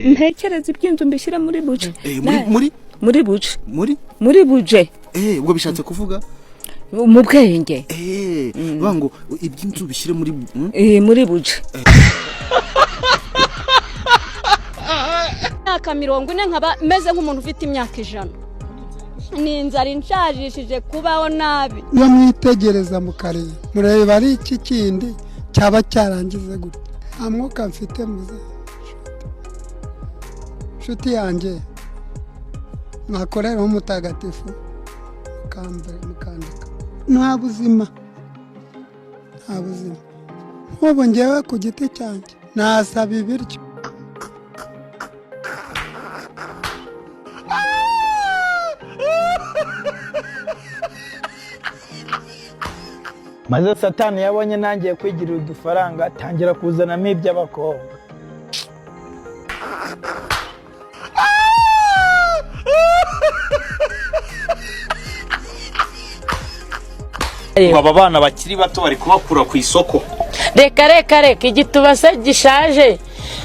ntekereza iby'inzu mbishyira muri buje muri buje muri buje ubwo bishatse kuvuga mu bwenge bango iby'inzu bishyire muri muri buje myaka 40 nkaba meze nk'umuntu ufite imyaka 100 ninzara inshajishije kubaho nabi mwitegereza mu karere mureba ari iki kindi cyaba cyarangize gute amwuka mfite muze nshuti yanjye mwakorera umutagatifu mukandika nta buzima nk'ubu ngewe ku giti cyanjye nasaba ibiryo maze satani yabonye nangiye kwigirira udufaranga atangira kuzanamo iby'abakobwa aba bana bakiri bato bari kubakura ku isoko. reka igituba se gishaje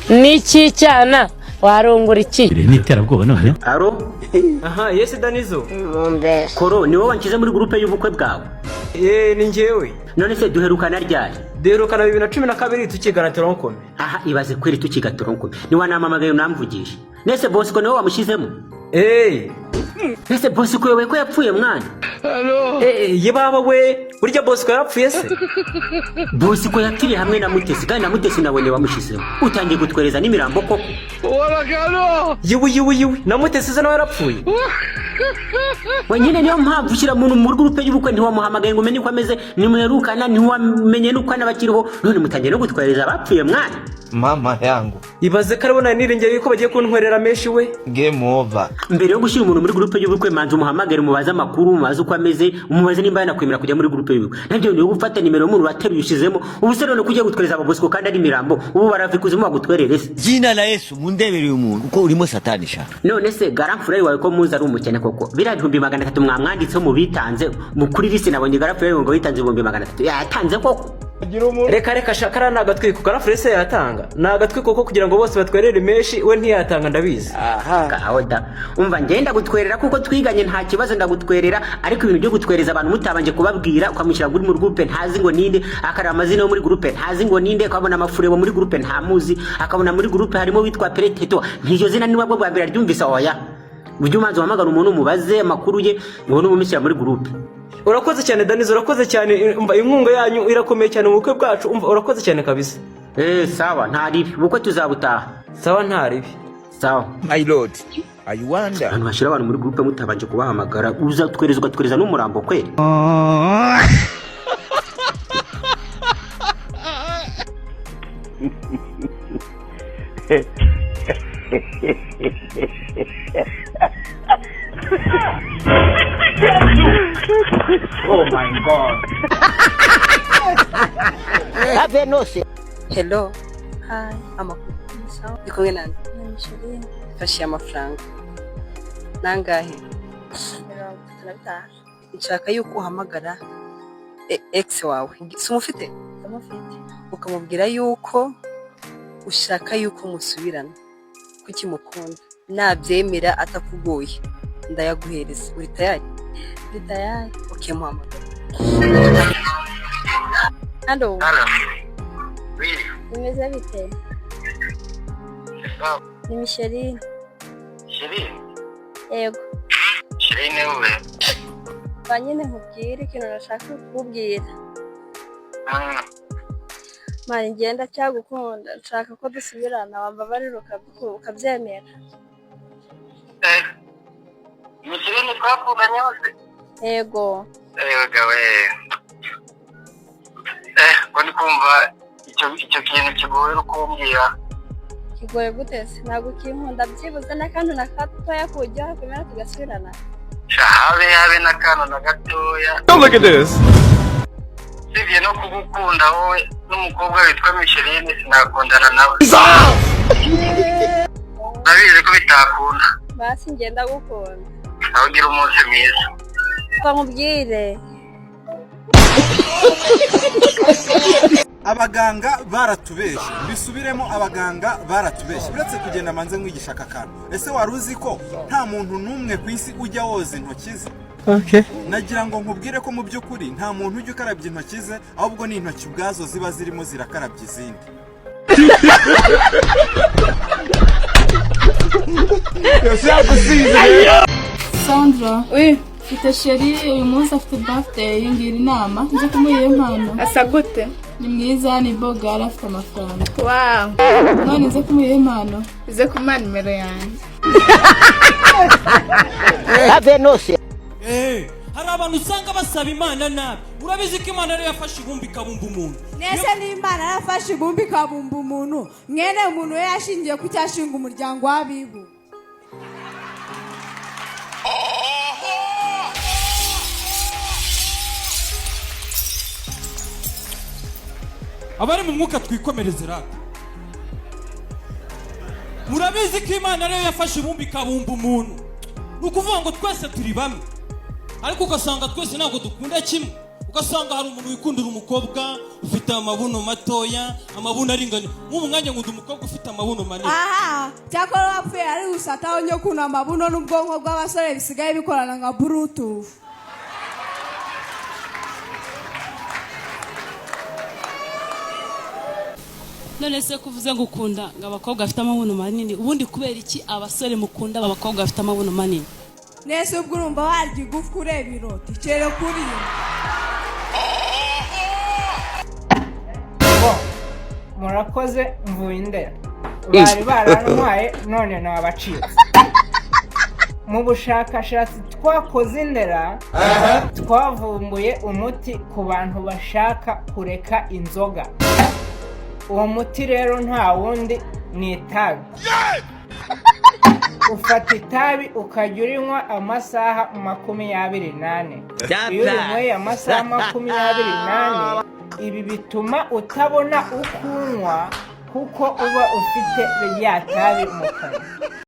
n'iki cyana warongora iki n'iterabwoba none aro aha yesi Danizo koro ni wowe wankize muri groupe y'ubukwe bwawe ni njyewe none se duherukana ryari duherukana 2012 tukigana toronkome aha ibaze kweri tukigana toronkome ni wanamamagaye unamvugisha nese boss ko niwe wamushizemo nese boss ko yewe ko yapfuye mwana ye baba we burya boss ko yapfuye se boss ko yakiriye hamwe na Mutesi kandi na Mutesi nawe wamushizemo utangiye gutwereza n'imirambo koko yiwi na Mutesi ze nawe yarapfuye wanyine niyo mpamvu ushyira muntu mu groupe y'ubukwe ntiwamuhamagaye ngo umenye ko ameze nimuherukana ntiwamenye nuko anabakiriho none mutangiye no gutwereza abapfuye mwana mama yangu ibaze karabona niringeye yuko bagiye kuntwerera meshi we game over mbere yo gushyira umuntu muri groupe y'ubukwe manzi umuhamagare mubaza amakuru mubaza uko ameze umubaze nimba yanakwemera kujya muri groupe y'ubukwe nabyo niyo gufata nimero y'umuntu wateruye ushizemo ubuse none kujya gutwereza ababosiko kandi ari mirambo ubu baravikuze mu bagutwerere se jina la Yesu mundebereye umuntu uko urimo satani sha none se garamfura yawe ko muza ari umukene koko bira 300 mwamwanditse mu bitanze mu kuri liste nabonye garamfura yawe ngo yitanze 300 yatanze koko reka shakara nagatwiko garamfura se yatanga nagatwiko ko kugira ngo bose batwerere meshi we ntiyatanga ndabizi kaoda umva ngenda gutwerera kuko twiganye nta kibazo ndagutwerera ariko ibintu byo gutwereza abantu mutabanje kubabwira ukamushyira muri groupe ntazi ngo ninde akara amazina yo muri groupe ntazi ngo ninde akabona amafurebo muri groupe ntamuzi akabona muri groupe harimo witwa Pereteto ntiyo zina ni wabwo bwambira ryumvisa oya buryo umanzi wamagana umuntu mubaze amakuru ye ngo n'umumishyira muri groupe urakoze cyane Danizo urakoze cyane umva inkunga yanyu irakomeye cyane mu bukwe bwacu umva urakoze cyane kabisa sawa ntaribi bukwe tuzabutaha sawa ntaribi sawa my lord are you wonder abantu bashira abantu muri groupe mutabanje kubahamagara uza twereza n'umurambo kweli Oh my god. Hello. Hi. Amakuru. Sawa. Iko nani? Nishirini. Fashi amafaranga. Nangahe? 35. Nshaka yuko uhamagara ex wawe. Sumufite? Samufite. Ukamubwira yuko ushaka yuko musubirana. Kuki mukunda? Nabyemera atakugoye. Ndayaguhereza. Uri tayari? Uri tayari? Okay muhamagara. Hello. Nimeze bite? Ni Micheline. Yego. Micheline we. Banyine nkubwire ikintu nashaka kukubwira. Mani ngenda cyagukunda nshaka ko dusubirana wambabarira ukabyemera. Micheline twakuganye hose. Yego. Gawe. Kwani kumva icyo kintu kigoye kumbwira. Kigoye gute se ntabwo kinkunda byibuze n'akantu nakatoya kujya hakomera tugasubirana. Habe n'akantu na gatoya. Don't look at this. Sivye no kugukunda wowe n'umukobwa witwa Micheline sinakundana nawe. Nabizi ko bitakunda. Basi ngenda gukunda. Aho gira umunsi mwiza. Bamubwire. abaganga baratubeshye, bisubiremo abaganga baratubeshye. Uretse kugenda manze nkwigisha aka kantu, ese wari uzi ko nta muntu n'umwe ku isi ujya woza intoki ze? Nagira ngo nkubwire ko mu by'ukuri nta muntu ujya ukarabya intoki ze, ahubwo ni intoki ubwazo ziba zirimo zirakarabya izindi. Sandra, mfite sheri uyu munsi afite birthday, ngira inama nje kumuha impano. Asa gute? Ni mwiza, ni bogari, afite amafaranga. Wow. None nze kumuha impano. Nze kumuha nimero yanjye. Hari abantu usanga basaba Imana nabi. Urabizi ko Imana ariyo yafashe ibumbi ikabumba umuntu. Nese ni Imana yafashe ibumbi ikabumba umuntu. Mwene umuntu we yashingiye ku cyashinga umuryango w'abibu. Abari mu mwuka twikomereze rata. Murabizi ko Imana ariyo yafashe ibumbi ikabumba umuntu. Nukuvuga ngo twese turi bamwe. Ariko ugasanga twese ntabwo dukunda kimwe. Ugasanga hari umuntu wikundira umukobwa ufite amabuno matoya, amabuno aringana. Mu mwanya ngo umukobwa ufite amabuno manini. Aha, cyakora wapfuye ari usataho nyo kuna amabuno n'ubwonko bw'abasore bisigaye bikorana nka Bluetooth. None se kuvuze ngo ukunda ngo abakobwa bafite amabuno manini, ubundi kubera iki abasore mukunda abakobwa bafite amabuno manini? Nese ubwo urumva warya igufwa ureba iroti cere kuri murakoze mvuye Indera, bari barantwaye none nabacitse. Mu bushakashatsi twakoze Indera twavumbuye umuti ku bantu bashaka kureka inzoga. Uwo muti rero nta wundi ni itabi. Ufata itabi ukajya urinywa amasaha 28. Iyo urinyweye amasaha 28, ibi bituma utabona ukunywa kuko uba ufite ya tabi mu kanwa.